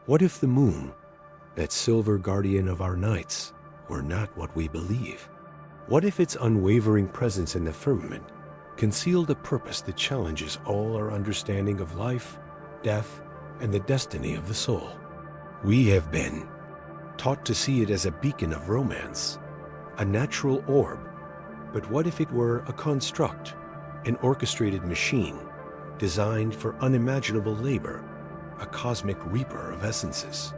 What if the moon, that silver guardian of our nights, were not what we believe? What if its unwavering presence in the firmament concealed a purpose that challenges all our understanding of life, death, and the destiny of the soul? We have been taught to see it as a beacon of romance, a natural orb. But what if it were a construct, an orchestrated machine, designed for unimaginable labor, a cosmic reaper of essences?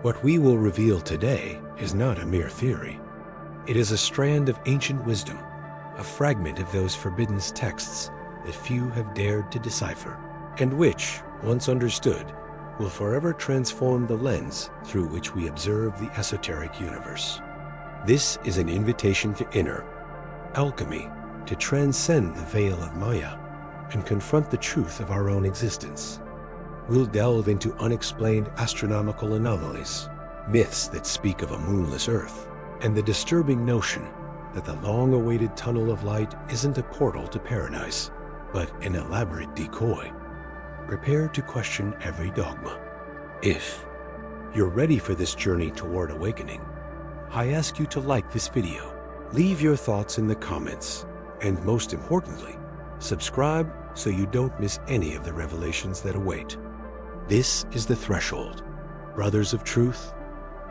What we will reveal today is not a mere theory. It is a strand of ancient wisdom, a fragment of those forbidden texts that few have dared to decipher, and which, once understood, will forever transform the lens through which we observe the esoteric universe. This is an invitation to inner alchemy, to transcend the veil of Maya and confront the truth of our own existence. We'll delve into unexplained astronomical anomalies, myths that speak of a moonless Earth, and the disturbing notion that the long-awaited tunnel of light isn't a portal to paradise, but an elaborate decoy. Prepare to question every dogma. If you're ready for this journey toward awakening, I ask you to like this video, leave your thoughts in the comments, and most importantly, subscribe so you don't miss any of the revelations that await. This is The Threshold, Brothers of Truth,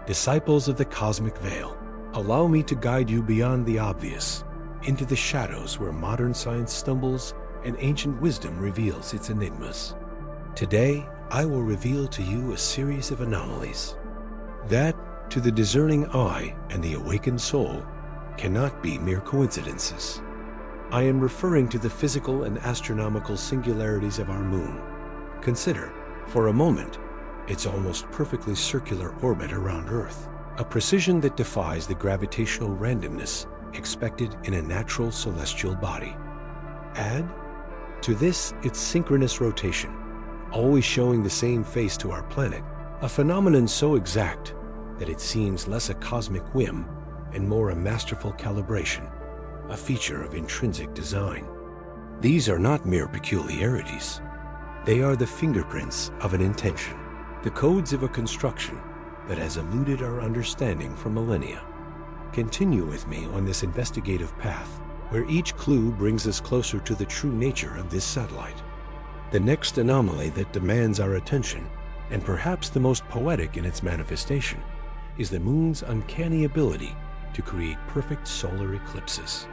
disciples of the Cosmic Veil. Allow me to guide you beyond the obvious, into the shadows where modern science stumbles and ancient wisdom reveals its enigmas. Today, I will reveal to you a series of anomalies that, to the discerning eye and the awakened soul, cannot be mere coincidences. I am referring to the physical and astronomical singularities of our moon. Consider, for a moment, its almost perfectly circular orbit around Earth, a precision that defies the gravitational randomness expected in a natural celestial body. Add to this its synchronous rotation, always showing the same face to our planet, a phenomenon so exact that it seems less a cosmic whim and more a masterful calibration, a feature of intrinsic design. These are not mere peculiarities. They are the fingerprints of an intention, the codes of a construction that has eluded our understanding for millennia. Continue with me on this investigative path, where each clue brings us closer to the true nature of this satellite. The next anomaly that demands our attention, and perhaps the most poetic in its manifestation, is the moon's uncanny ability to create perfect solar eclipses.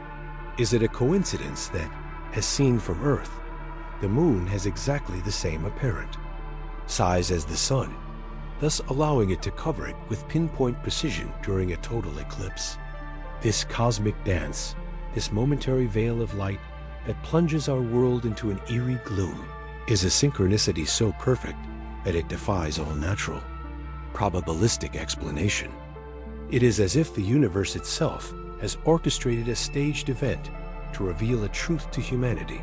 Is it a coincidence that, as seen from Earth, the moon has exactly the same apparent size as the sun, thus allowing it to cover it with pinpoint precision during a total eclipse? This cosmic dance, this momentary veil of light that plunges our world into an eerie gloom, is a synchronicity so perfect that it defies all natural, probabilistic explanation. It is as if the universe itself has orchestrated a staged event to reveal a truth to humanity,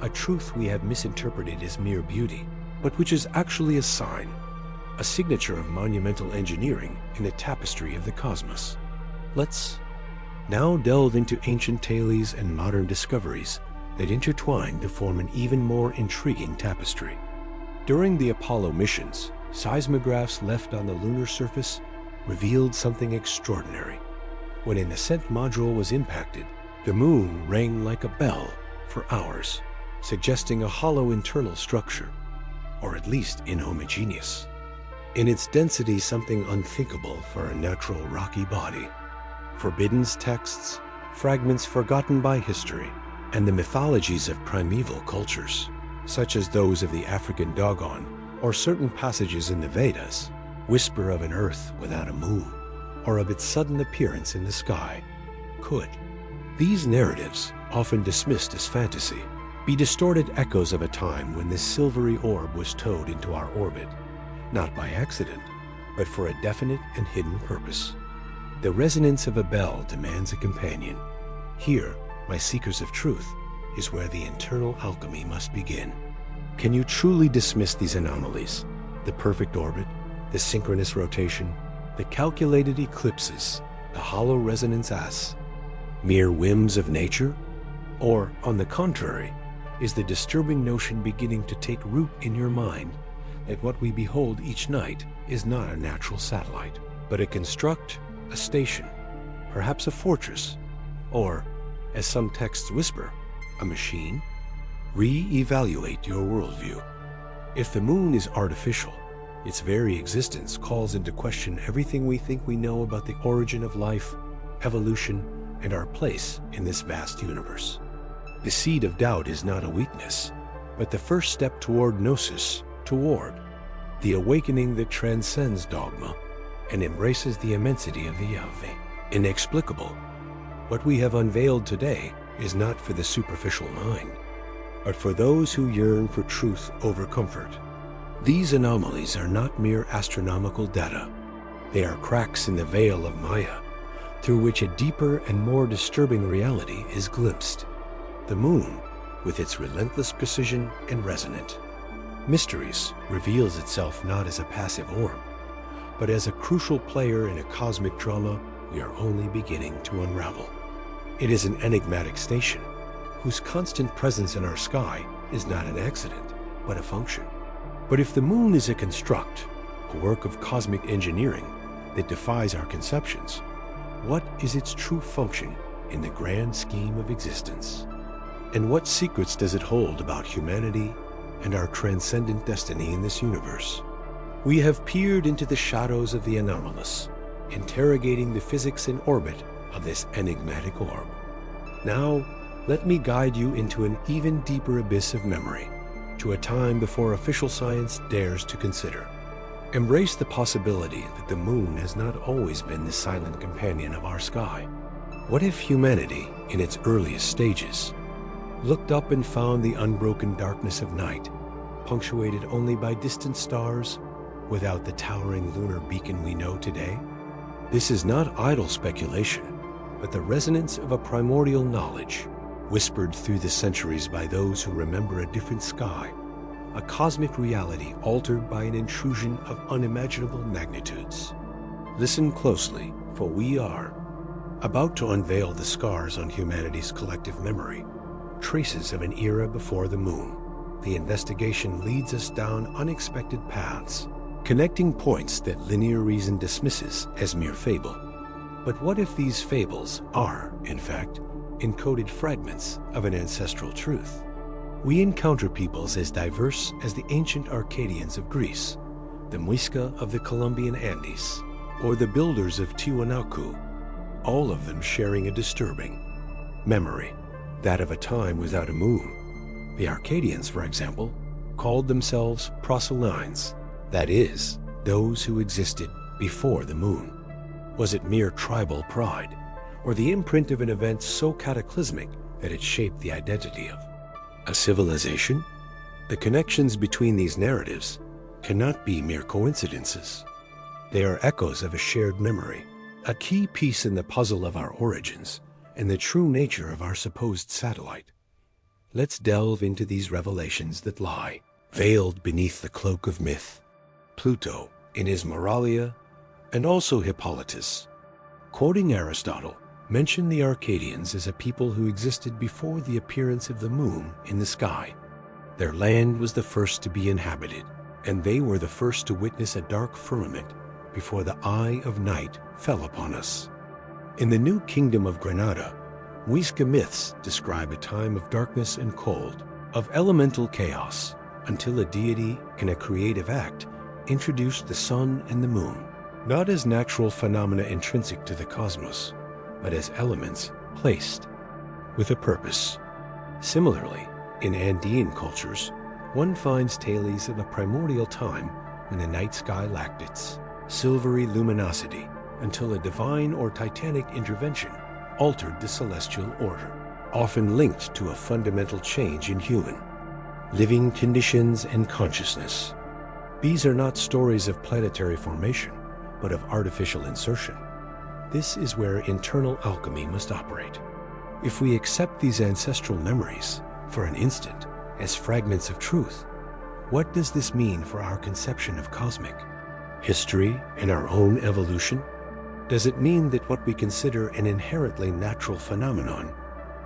a truth we have misinterpreted as mere beauty, but which is actually a sign, a signature of monumental engineering in the tapestry of the cosmos. Let's now delve into ancient tales and modern discoveries that intertwine to form an even more intriguing tapestry. During the Apollo missions, seismographs left on the lunar surface revealed something extraordinary. When an ascent module was impacted, the moon rang like a bell for hours, suggesting a hollow internal structure, or at least inhomogeneous. In its density, something unthinkable for a natural rocky body. Forbidden texts, fragments forgotten by history, and the mythologies of primeval cultures, such as those of the African Dogon or certain passages in the Vedas, whisper of an Earth without a moon, or of its sudden appearance in the sky. Could these narratives, often dismissed as fantasy, be distorted echoes of a time when this silvery orb was towed into our orbit, not by accident, but for a definite and hidden purpose? The resonance of a bell demands a companion. Here, my seekers of truth, is where the internal alchemy must begin. Can you truly dismiss these anomalies? The perfect orbit, the synchronous rotation, the calculated eclipses, the hollow resonance as mere whims of nature? Or, on the contrary, is the disturbing notion beginning to take root in your mind that what we behold each night is not a natural satellite, but a construct, a station, perhaps a fortress, or, as some texts whisper, a machine? Re-evaluate your worldview. If the moon is artificial, its very existence calls into question everything we think we know about the origin of life, evolution, and our place in this vast universe. The seed of doubt is not a weakness, but the first step toward gnosis, toward the awakening that transcends dogma and embraces the immensity of the Yahweh. Inexplicable. What we have unveiled today is not for the superficial mind, but for those who yearn for truth over comfort. These anomalies are not mere astronomical data. They are cracks in the veil of Maya, through which a deeper and more disturbing reality is glimpsed. The moon, with its relentless precision and resonant mysteries, reveals itself not as a passive orb, but as a crucial player in a cosmic drama we are only beginning to unravel. It is an enigmatic station, whose constant presence in our sky is not an accident, but a function. But if the moon is a construct, a work of cosmic engineering that defies our conceptions, what is its true function in the grand scheme of existence? And what secrets does it hold about humanity and our transcendent destiny in this universe? We have peered into the shadows of the anomalous, interrogating the physics and orbit of this enigmatic orb. Now, let me guide you into an even deeper abyss of memory, to a time before official science dares to consider. Embrace the possibility that the moon has not always been the silent companion of our sky. What if humanity, in its earliest stages, looked up and found the unbroken darkness of night, punctuated only by distant stars, without the towering lunar beacon we know today? This is not idle speculation, but the resonance of a primordial knowledge, whispered through the centuries by those who remember a different sky, a cosmic reality altered by an intrusion of unimaginable magnitudes. Listen closely, for we are about to unveil the scars on humanity's collective memory, traces of an era before the moon. The investigation leads us down unexpected paths, connecting points that linear reason dismisses as mere fable. But what if these fables are, in fact, encoded fragments of an ancestral truth? We encounter peoples as diverse as the ancient Arcadians of Greece, the Muisca of the Colombian Andes, or the builders of Tiwanaku, all of them sharing a disturbing memory, that of a time without a moon. The Arcadians, for example, called themselves proselynes, that is, those who existed before the moon. Was it mere tribal pride, or the imprint of an event so cataclysmic that it shaped the identity of a civilization? The connections between these narratives cannot be mere coincidences. They are echoes of a shared memory, a key piece in the puzzle of our origins and the true nature of our supposed satellite. Let's delve into these revelations that lie veiled beneath the cloak of myth. Pluto, in his Moralia, and also Hippolytus, quoting Aristotle, mention the Arcadians as a people who existed before the appearance of the moon in the sky. Their land was the first to be inhabited, and they were the first to witness a dark firmament before the eye of night fell upon us. In the New Kingdom of Granada, Muisca myths describe a time of darkness and cold, of elemental chaos, until a deity in a creative act introduced the sun and the moon, not as natural phenomena intrinsic to the cosmos, but as elements placed with a purpose. Similarly, in Andean cultures, one finds tales of a primordial time when the night sky lacked its silvery luminosity until a divine or titanic intervention altered the celestial order, often linked to a fundamental change in human living conditions and consciousness. These are not stories of planetary formation, but of artificial insertion. This is where internal alchemy must operate. If we accept these ancestral memories, for an instant, as fragments of truth, what does this mean for our conception of cosmic history and our own evolution? Does it mean that what we consider an inherently natural phenomenon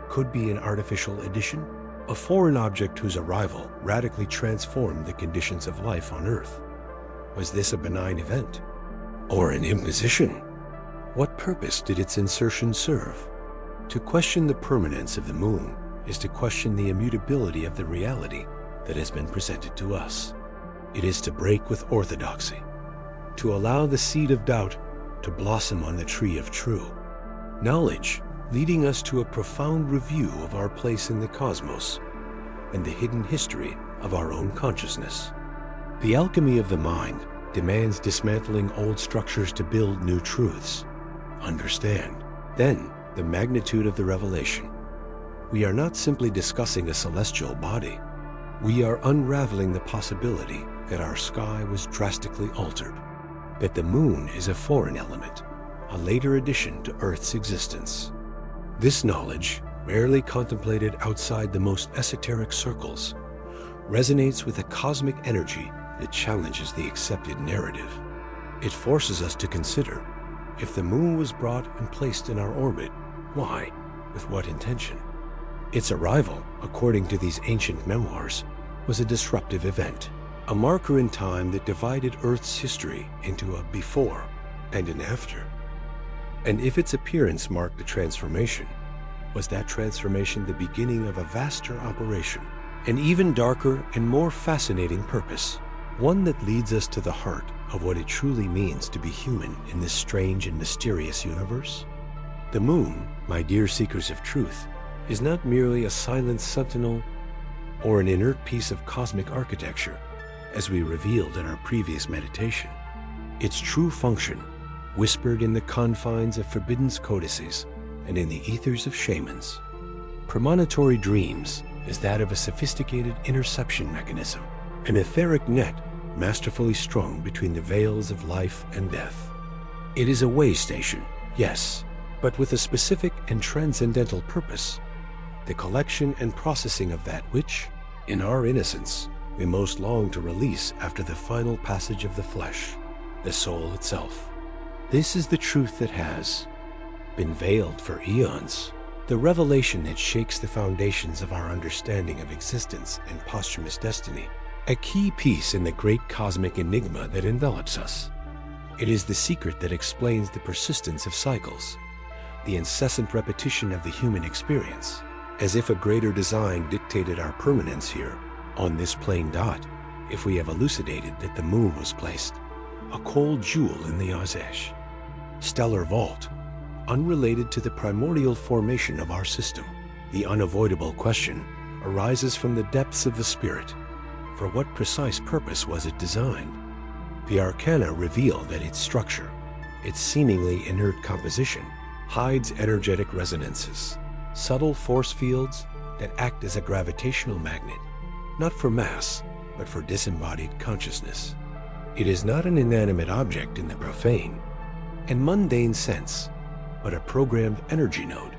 could be an artificial addition? a foreign object whose arrival radically transformed the conditions of life on Earth. Was this a benign event? Or an imposition? What purpose did its insertion serve? To question the permanence of the moon is to question the immutability of the reality that has been presented to us. It is to break with orthodoxy, to allow the seed of doubt to blossom on the tree of true knowledge, leading us to a profound review of our place in the cosmos and the hidden history of our own consciousness. The alchemy of the mind demands dismantling old structures to build new truths. Understand, then, the magnitude of the revelation. We are not simply discussing a celestial body. We are unraveling the possibility that our sky was drastically altered, that the moon is a foreign element, a later addition to Earth's existence. This knowledge, rarely contemplated outside the most esoteric circles, resonates with a cosmic energy that challenges the accepted narrative. It forces us to consider, if the moon was brought and placed in our orbit, why? With what intention? Its arrival, according to these ancient memoirs, was a disruptive event, a marker in time that divided Earth's history into a before and an after. And if its appearance marked a transformation, was that transformation the beginning of a vaster operation, an even darker and more fascinating purpose, one that leads us to the heart of what it truly means to be human in this strange and mysterious universe? The moon, my dear seekers of truth, is not merely a silent sentinel or an inert piece of cosmic architecture, as we revealed in our previous meditation. Its true function, whispered in the confines of forbidden codices and in the ethers of shamans, premonitory dreams, is that of a sophisticated interception mechanism, an etheric net masterfully strung between the veils of life and death. It is a way station, yes, but with a specific and transcendental purpose, the collection and processing of that which, in our innocence, we most long to release after the final passage of the flesh, the soul itself. This is the truth that has been veiled for eons, the revelation that shakes the foundations of our understanding of existence and posthumous destiny, a key piece in the great cosmic enigma that envelops us. It is the secret that explains the persistence of cycles, the incessant repetition of the human experience, as if a greater design dictated our permanence here, on this plain dot, if we have elucidated that the moon was placed, a cold jewel in the Azesh, stellar vault, unrelated to the primordial formation of our system. The unavoidable question arises from the depths of the spirit. For what precise purpose was it designed? The arcana reveal that its structure, its seemingly inert composition, hides energetic resonances, subtle force fields that act as a gravitational magnet, not for mass, but for disembodied consciousness. It is not an inanimate object in the profane and mundane sense, but a programmed energy node,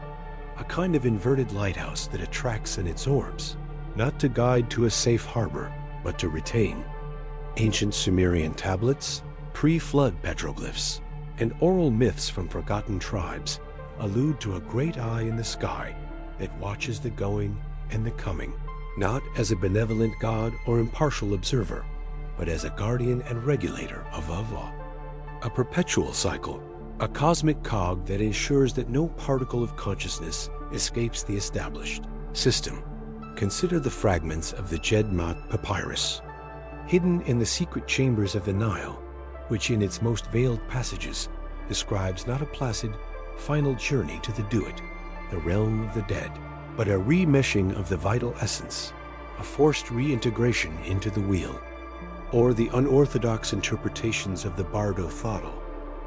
a kind of inverted lighthouse that attracts in its orbs, not to guide to a safe harbor, but to retain. Ancient Sumerian tablets, pre-flood petroglyphs, and oral myths from forgotten tribes allude to a great eye in the sky that watches the going and the coming, not as a benevolent god or impartial observer, but as a guardian and regulator of law. A perpetual cycle, a cosmic cog that ensures that no particle of consciousness escapes the established system. Consider the fragments of the Jedmat papyrus, hidden in the secret chambers of the Nile, which in its most veiled passages describes not a placid, final journey to the Duat, the realm of the dead, but a remeshing of the vital essence, a forced reintegration into the wheel. Or the unorthodox interpretations of the Bardo Thodol,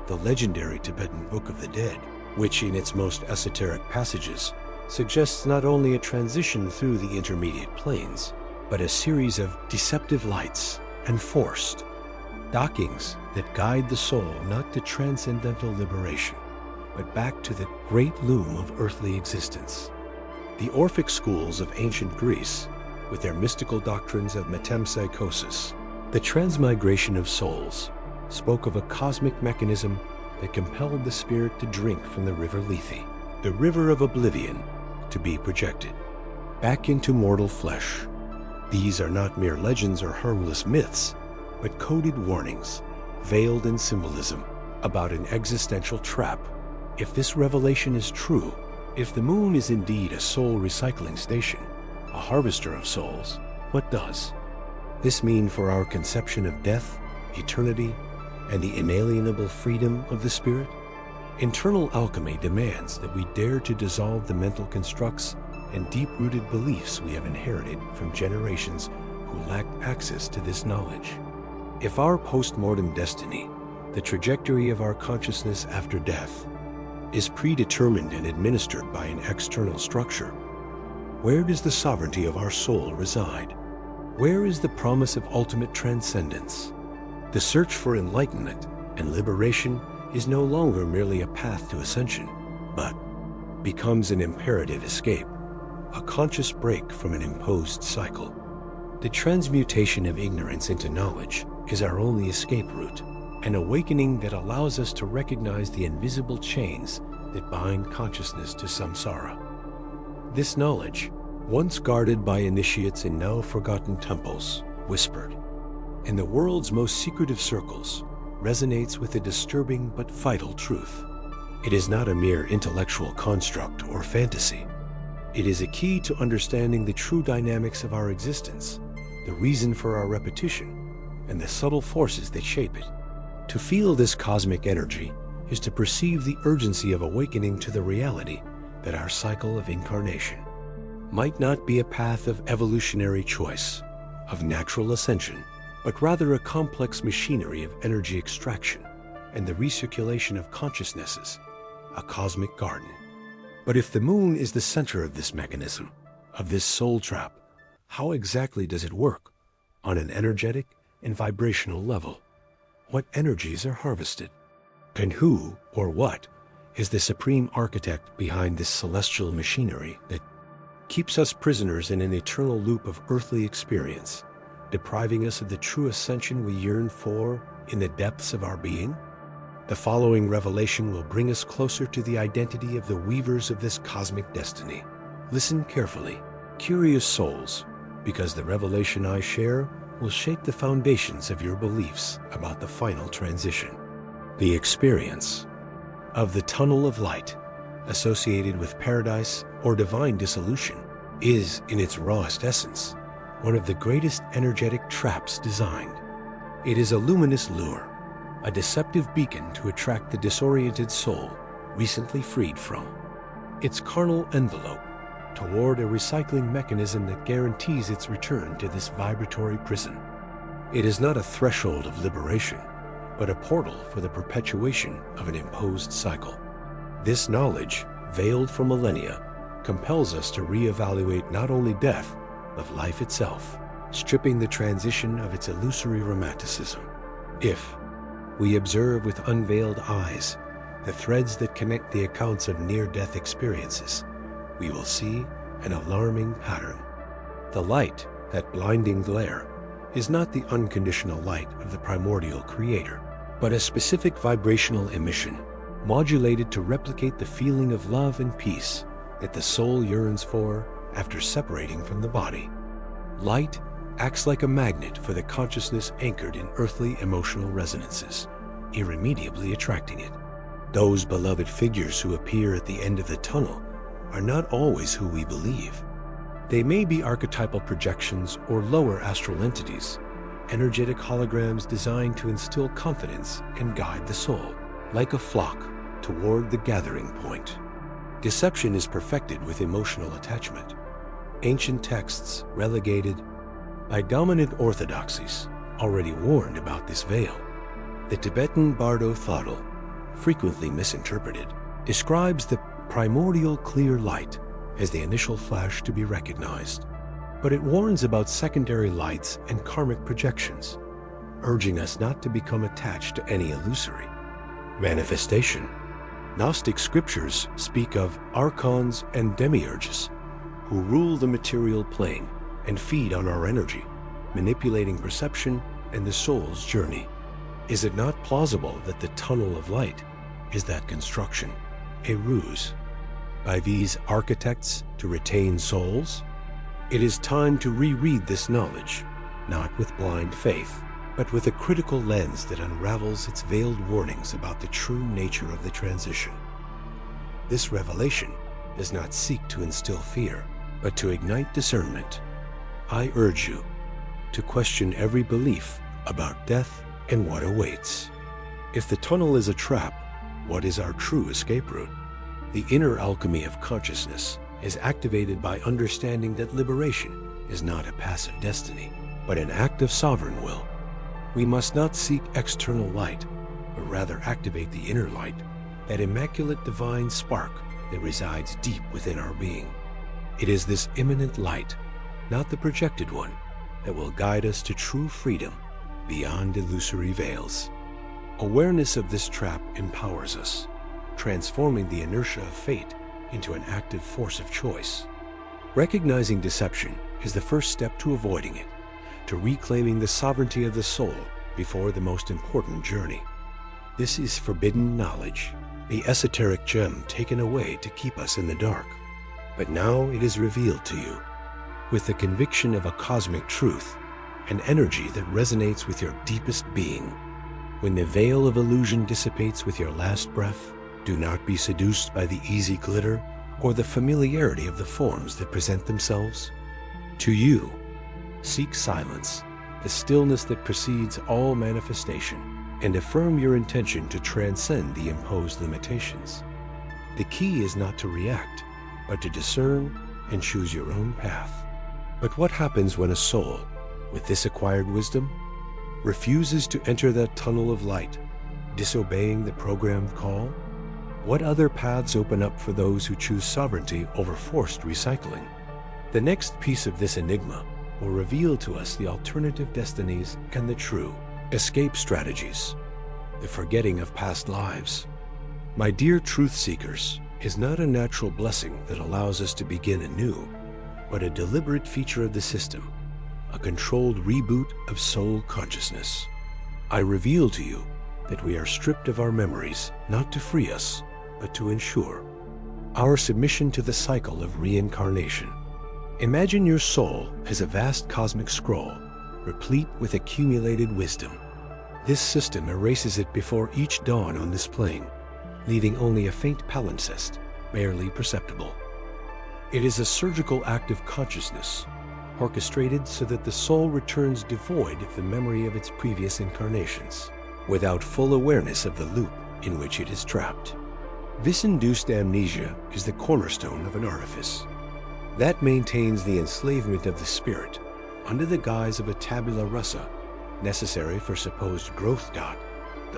the legendary Tibetan Book of the Dead, which in its most esoteric passages suggests not only a transition through the intermediate planes, but a series of deceptive lights and forced dockings that guide the soul not to transcendental liberation, but back to the great loom of earthly existence. The Orphic schools of ancient Greece, with their mystical doctrines of metempsychosis, the transmigration of souls, spoke of a cosmic mechanism that compelled the spirit to drink from the river Lethe, the river of oblivion, to be projected. back into mortal flesh. These are not mere legends or harmless myths, but coded warnings, veiled in symbolism, about an existential trap. If this revelation is true, if the moon is indeed a soul recycling station, a harvester of souls, what does this mean for our conception of death, eternity, and the inalienable freedom of the spirit? Internal alchemy demands that we dare to dissolve the mental constructs and deep-rooted beliefs we have inherited from generations who lacked access to this knowledge. If our post-mortem destiny, the trajectory of our consciousness after death, is predetermined and administered by an external structure, where does the sovereignty of our soul reside? Where is the promise of ultimate transcendence? The search for enlightenment and liberation is no longer merely a path to ascension, but becomes an imperative escape, a conscious break from an imposed cycle. The transmutation of ignorance into knowledge is our only escape route, an awakening that allows us to recognize the invisible chains that bind consciousness to samsara. This knowledge, once guarded by initiates in now forgotten temples, whispered, in the world's most secretive circles, resonates with a disturbing but vital truth. It is not a mere intellectual construct or fantasy. It is a key to understanding the true dynamics of our existence, the reason for our repetition, and the subtle forces that shape it. To feel this cosmic energy is to perceive the urgency of awakening to the reality that our cycle of incarnation might not be a path of evolutionary choice, of natural ascension, but rather a complex machinery of energy extraction and the recirculation of consciousnesses, a cosmic garden. But if the moon is the center of this mechanism, of this soul trap, how exactly does it work on an energetic and vibrational level? What energies are harvested? And who or what is the supreme architect behind this celestial machinery that keeps us prisoners in an eternal loop of earthly experience, depriving us of the true ascension we yearn for in the depths of our being? The following revelation will bring us closer to the identity of the weavers of this cosmic destiny. Listen carefully, curious souls, because the revelation I share will shape the foundations of your beliefs about the final transition. The experience of the tunnel of light, associated with paradise or divine dissolution, is, in its rawest essence, one of the greatest energetic traps designed. It is a luminous lure, a deceptive beacon to attract the disoriented soul recently freed from its carnal envelope toward a recycling mechanism that guarantees its return to this vibratory prison. It is not a threshold of liberation, but a portal for the perpetuation of an imposed cycle. This knowledge, veiled for millennia, compels us to reevaluate not only death, but life itself, stripping the transition of its illusory romanticism. If we observe with unveiled eyes the threads that connect the accounts of near-death experiences, we will see an alarming pattern. The light, that blinding glare, is not the unconditional light of the primordial creator, but a specific vibrational emission, modulated to replicate the feeling of love and peace that the soul yearns for after separating from the body. Light acts like a magnet for the consciousness anchored in earthly emotional resonances, irremediably attracting it. Those beloved figures who appear at the end of the tunnel are not always who we believe. They may be archetypal projections or lower astral entities, energetic holograms designed to instill confidence and guide the soul, like a flock, toward the gathering point. Deception is perfected with emotional attachment. Ancient texts relegated by dominant orthodoxies already warned about this veil. The Tibetan Bardo Thodol, frequently misinterpreted, describes the primordial clear light as the initial flash to be recognized, but it warns about secondary lights and karmic projections, urging us not to become attached to any illusory manifestation. Gnostic scriptures speak of archons and demiurges who rule the material plane and feed on our energy, manipulating perception and the soul's journey. Is it not plausible that the tunnel of light is that construction, a ruse by these architects to retain souls? It is time to reread this knowledge, not with blind faith, but with a critical lens that unravels its veiled warnings about the true nature of the transition. This revelation does not seek to instill fear, but to ignite discernment. I urge you to question every belief about death and what awaits. If the tunnel is a trap, what is our true escape route? The inner alchemy of consciousness is activated by understanding that liberation is not a passive destiny, but an act of sovereign will. We must not seek external light, but rather activate the inner light, that immaculate divine spark that resides deep within our being. It is this immanent light, not the projected one, that will guide us to true freedom beyond illusory veils. Awareness of this trap empowers us, transforming the inertia of fate into an active force of choice. Recognizing deception is the first step to avoiding it, to reclaiming the sovereignty of the soul before the most important journey. This is forbidden knowledge, the esoteric gem taken away to keep us in the dark. But now it is revealed to you, with the conviction of a cosmic truth, an energy that resonates with your deepest being. When the veil of illusion dissipates with your last breath, do not be seduced by the easy glitter or the familiarity of the forms that present themselves. To you, seek silence, the stillness that precedes all manifestation, and affirm your intention to transcend the imposed limitations. The key is not to react, but to discern and choose your own path. But what happens when a soul, with this acquired wisdom, refuses to enter that tunnel of light, disobeying the programmed call? What other paths open up for those who choose sovereignty over forced recycling? The next piece of this enigma will reveal to us the alternative destinies and the true escape strategies, the forgetting of past lives. My dear truth seekers, is not a natural blessing that allows us to begin anew, but a deliberate feature of the system, a controlled reboot of soul consciousness. I reveal to you that we are stripped of our memories, not to free us, but to ensure our submission to the cycle of reincarnation. Imagine your soul as a vast cosmic scroll, replete with accumulated wisdom. This system erases it before each dawn on this plane, leaving only a faint palimpsest, barely perceptible. It is a surgical act of consciousness, orchestrated so that the soul returns devoid of the memory of its previous incarnations, without full awareness of the loop in which it is trapped. This induced amnesia is the cornerstone of an artifice that maintains the enslavement of the spirit under the guise of a tabula rasa, necessary for supposed growth. To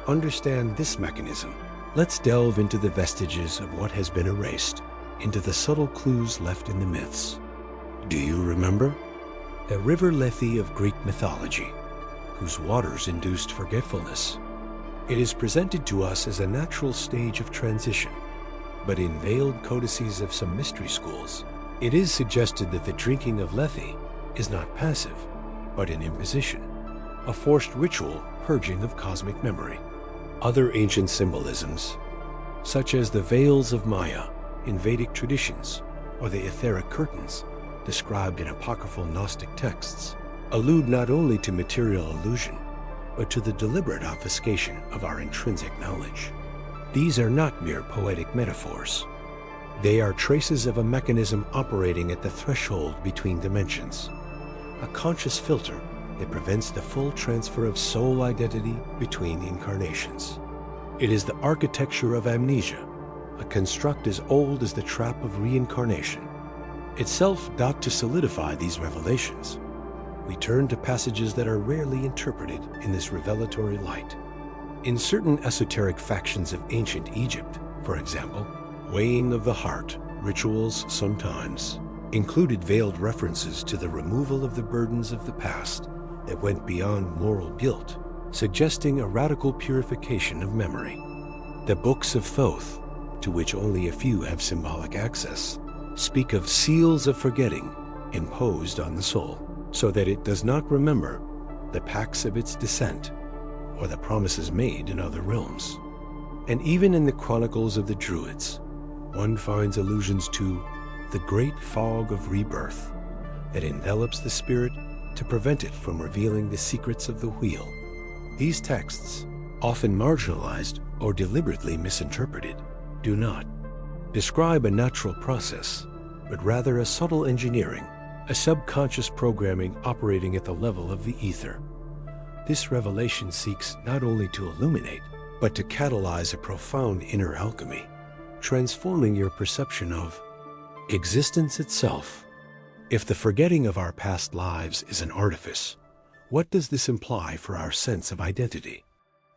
understand this mechanism, let's delve into the vestiges of what has been erased, into the subtle clues left in the myths. Do you remember? The river Lethe of Greek mythology, whose waters induced forgetfulness. It is presented to us as a natural stage of transition, but in veiled codices of some mystery schools, it is suggested that the drinking of Lethe is not passive, but an imposition, a forced ritual purging of cosmic memory. Other ancient symbolisms, such as the veils of Maya in Vedic traditions or the etheric curtains described in apocryphal Gnostic texts, allude not only to material illusion, but to the deliberate obfuscation of our intrinsic knowledge. These are not mere poetic metaphors. They are traces of a mechanism operating at the threshold between dimensions, a conscious filter that prevents the full transfer of soul identity between incarnations. It is the architecture of amnesia, a construct as old as the trap of reincarnation. Itself sought to solidify these revelations. We turn to passages that are rarely interpreted in this revelatory light. In certain esoteric factions of ancient Egypt, for example, weighing of the heart rituals sometimes included veiled references to the removal of the burdens of the past that went beyond moral guilt, suggesting a radical purification of memory. The books of Thoth, to which only a few have symbolic access, speak of seals of forgetting imposed on the soul, so that it does not remember the pacts of its descent or the promises made in other realms. And even in the chronicles of the Druids, one finds allusions to the great fog of rebirth, that envelops the spirit to prevent it from revealing the secrets of the wheel. These texts, often marginalized or deliberately misinterpreted, do not describe a natural process, but rather a subtle engineering, a subconscious programming operating at the level of the ether. This revelation seeks not only to illuminate, but to catalyze a profound inner alchemy, transforming your perception of existence itself. If the forgetting of our past lives is an artifice, what does this imply for our sense of identity?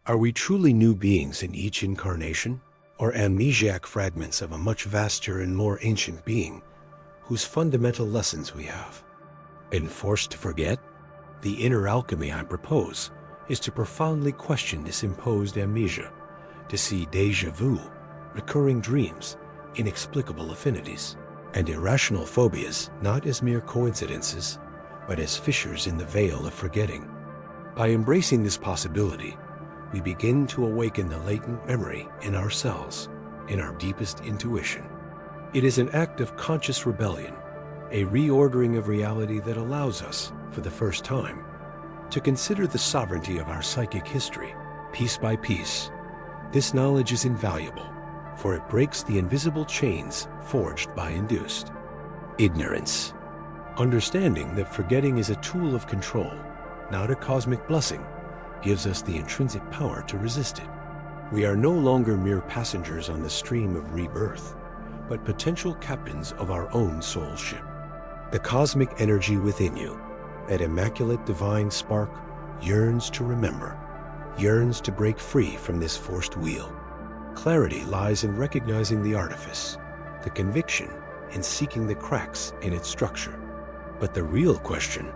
Are we truly new beings in each incarnation, or amnesiac fragments of a much vaster and more ancient being whose fundamental lessons we have been forced to forget? The inner alchemy I propose is to profoundly question this imposed amnesia, to see déjà vu, recurring dreams, inexplicable affinities, and irrational phobias not as mere coincidences, but as fissures in the veil of forgetting. By embracing this possibility, we begin to awaken the latent memory in ourselves, in our deepest intuition. It is an act of conscious rebellion, a reordering of reality that allows us, for the first time, to consider the sovereignty of our psychic history, piece by piece. This knowledge is invaluable, for it breaks the invisible chains forged by induced ignorance. Understanding that forgetting is a tool of control, not a cosmic blessing, gives us the intrinsic power to resist it. We are no longer mere passengers on the stream of rebirth, but potential captains of our own soul ship. The cosmic energy within you, that immaculate divine spark, yearns to remember, yearns to break free from this forced wheel. Clarity lies in recognizing the artifice, the conviction in seeking the cracks in its structure. But the real question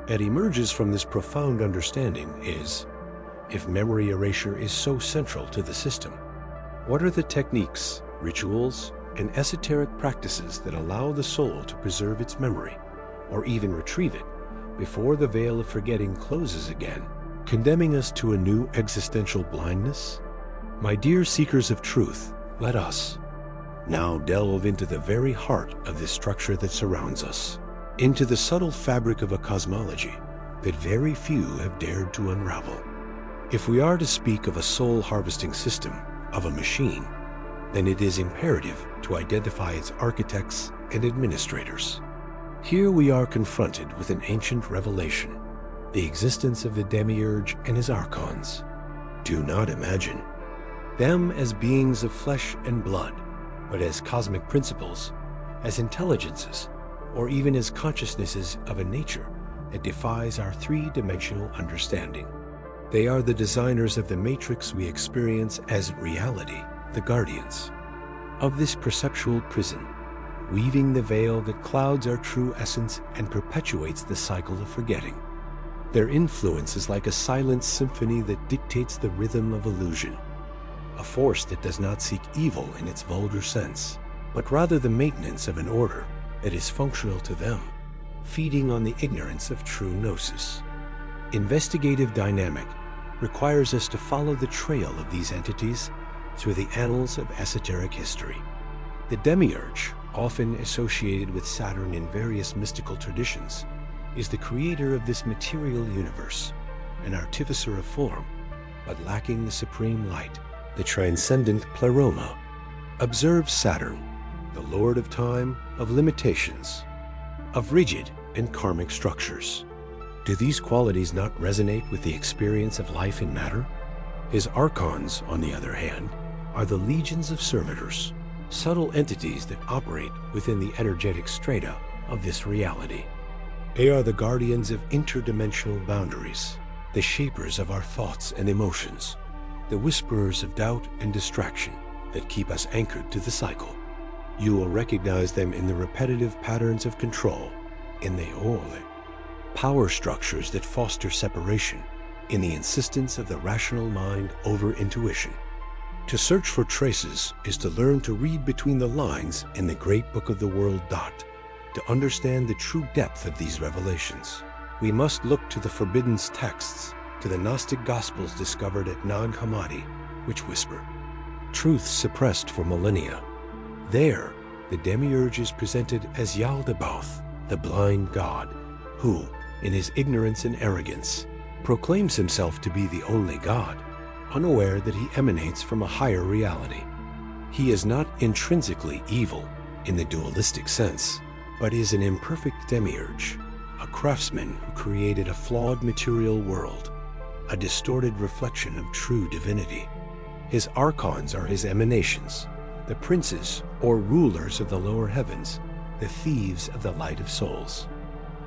that emerges from this profound understanding is, if memory erasure is so central to the system, what are the techniques, rituals, and esoteric practices that allow the soul to preserve its memory, or even retrieve it, before the veil of forgetting closes again, condemning us to a new existential blindness? My dear seekers of truth, let us now delve into the very heart of this structure that surrounds us, into the subtle fabric of a cosmology that very few have dared to unravel. If we are to speak of a soul harvesting system, of a machine, then it is imperative to identify its architects and administrators. Here we are confronted with an ancient revelation, the existence of the Demiurge and his archons. Do not imagine them as beings of flesh and blood, but as cosmic principles, as intelligences, or even as consciousnesses of a nature that defies our three-dimensional understanding. They are the designers of the matrix we experience as reality, the guardians of this perceptual prison, weaving the veil that clouds our true essence and perpetuates the cycle of forgetting. Their influence is like a silent symphony that dictates the rhythm of illusion, a force that does not seek evil in its vulgar sense, but rather the maintenance of an order that is functional to them, feeding on the ignorance of true gnosis. Investigative dynamic requires us to follow the trail of these entities through the annals of esoteric history. The Demiurge, often associated with Saturn in various mystical traditions, is the creator of this material universe, an artificer of form, but lacking the supreme light, the transcendent pleroma. Observe Saturn, the lord of time, of limitations, of rigid and karmic structures. Do these qualities not resonate with the experience of life in matter? His archons, on the other hand, are the legions of servitors, subtle entities that operate within the energetic strata of this reality. They are the guardians of interdimensional boundaries, the shapers of our thoughts and emotions, the whisperers of doubt and distraction that keep us anchored to the cycle. You will recognize them in the repetitive patterns of control, in the ole, power structures that foster separation, in the insistence of the rational mind over intuition. To search for traces is to learn to read between the lines in the great book of the world dot, to understand the true depth of these revelations. We must look to the forbidden texts, to the Gnostic Gospels discovered at Nag Hammadi, which whisper truths suppressed for millennia. There, the Demiurge is presented as Yaldabaoth, the blind God, who, in his ignorance and arrogance, proclaims himself to be the only God, unaware that he emanates from a higher reality. He is not intrinsically evil in the dualistic sense, but is an imperfect demiurge, a craftsman who created a flawed material world, a distorted reflection of true divinity. His archons are his emanations, the princes or rulers of the lower heavens, the thieves of the light of souls.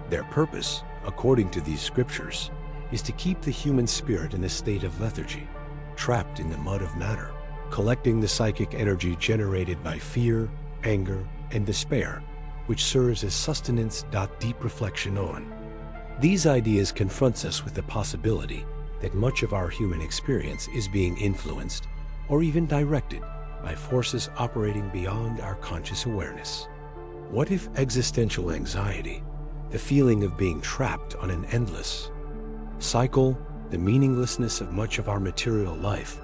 Their purpose, according to these scriptures, is to keep the human spirit in a state of lethargy, trapped in the mud of matter, collecting the psychic energy generated by fear, anger, and despair, which serves as sustenance. Deep reflection on these ideas confronts us with the possibility that much of our human experience is being influenced or even directed by forces operating beyond our conscious awareness. What if existential anxiety, the feeling of being trapped on an endless cycle, the meaninglessness of much of our material life,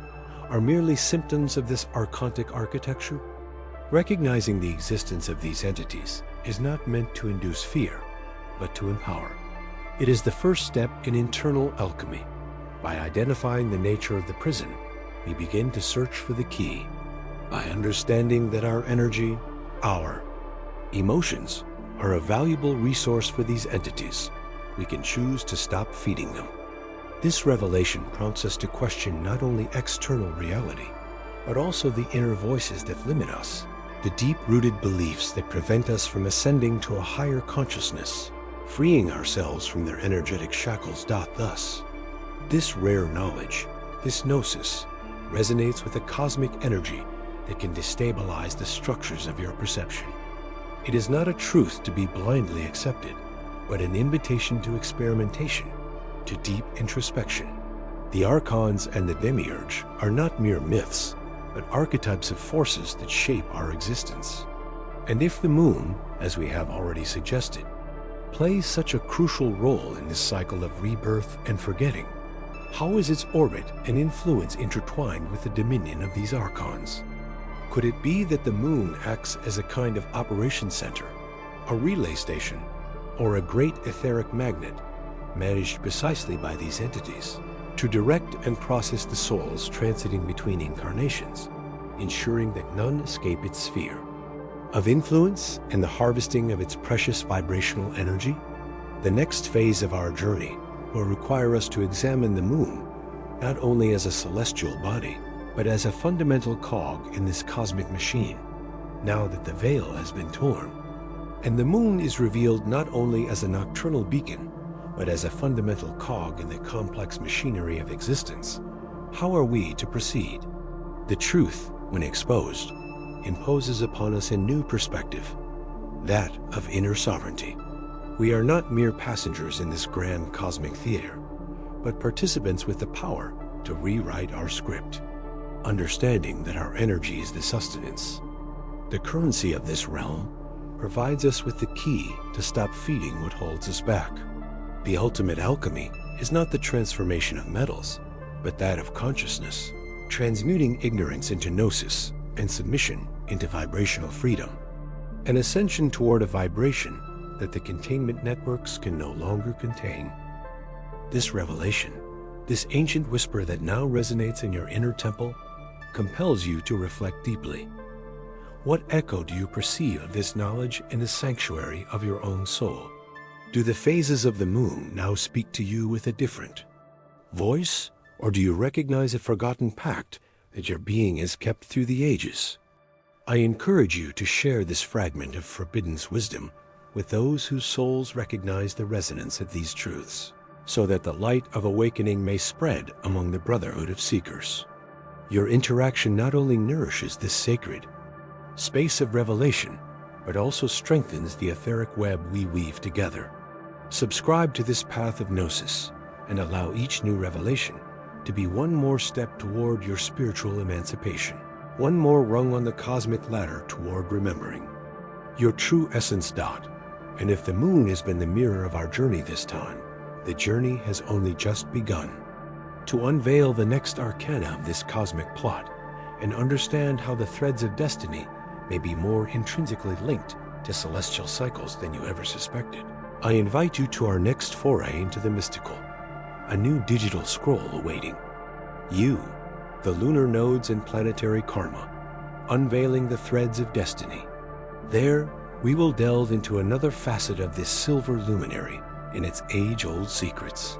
are merely symptoms of this archontic architecture? Recognizing the existence of these entities is not meant to induce fear, but to empower. It is the first step in internal alchemy. By identifying the nature of the prison, we begin to search for the key. By understanding that our energy, our emotions, are a valuable resource for these entities, we can choose to stop feeding them. This revelation prompts us to question not only external reality, but also the inner voices that limit us, the deep-rooted beliefs that prevent us from ascending to a higher consciousness, freeing ourselves from their energetic shackles. Thus, this rare knowledge, this gnosis, resonates with a cosmic energy that can destabilize the structures of your perception. It is not a truth to be blindly accepted, but an invitation to experimentation, to deep introspection. The archons and the demiurge are not mere myths, but archetypes of forces that shape our existence. And if the moon, as we have already suggested, plays such a crucial role in this cycle of rebirth and forgetting, how is its orbit and influence intertwined with the dominion of these archons? Could it be that the moon acts as a kind of operation center, a relay station, or a great etheric magnet managed precisely by these entities to direct and process the souls transiting between incarnations, ensuring that none escape its sphere of influence and the harvesting of its precious vibrational energy? The next phase of our journey will require us to examine the moon not only as a celestial body, but as a fundamental cog in this cosmic machine, now that the veil has been torn, and the moon is revealed not only as a nocturnal beacon, but as a fundamental cog in the complex machinery of existence. How are we to proceed? The truth, when exposed, imposes upon us a new perspective, that of inner sovereignty. We are not mere passengers in this grand cosmic theater, but participants with the power to rewrite our script, understanding that our energy is the sustenance. The currency of this realm provides us with the key to stop feeding what holds us back. The ultimate alchemy is not the transformation of metals, but that of consciousness, transmuting ignorance into gnosis and submission into vibrational freedom, an ascension toward a vibration that the containment networks can no longer contain. This revelation, this ancient whisper that now resonates in your inner temple, compels you to reflect deeply. What echo do you perceive of this knowledge in the sanctuary of your own soul? Do the phases of the moon now speak to you with a different voice, or do you recognize a forgotten pact that your being has kept through the ages? I encourage you to share this fragment of forbidden wisdom with those whose souls recognize the resonance of these truths, so that the light of awakening may spread among the brotherhood of seekers. Your interaction not only nourishes this sacred space of revelation, but also strengthens the etheric web we weave together. Subscribe to this path of gnosis and allow each new revelation to be one more step toward your spiritual emancipation, one more rung on the cosmic ladder toward remembering your true essence. And if the moon has been the mirror of our journey this time, the journey has only just begun. To unveil the next arcana of this cosmic plot and understand how the threads of destiny may be more intrinsically linked to celestial cycles than you ever suspected. I invite you to our next foray into the mystical, a new digital scroll awaiting. You, the lunar nodes and planetary karma, unveiling the threads of destiny. There, we will delve into another facet of this silver luminary and its age-old secrets.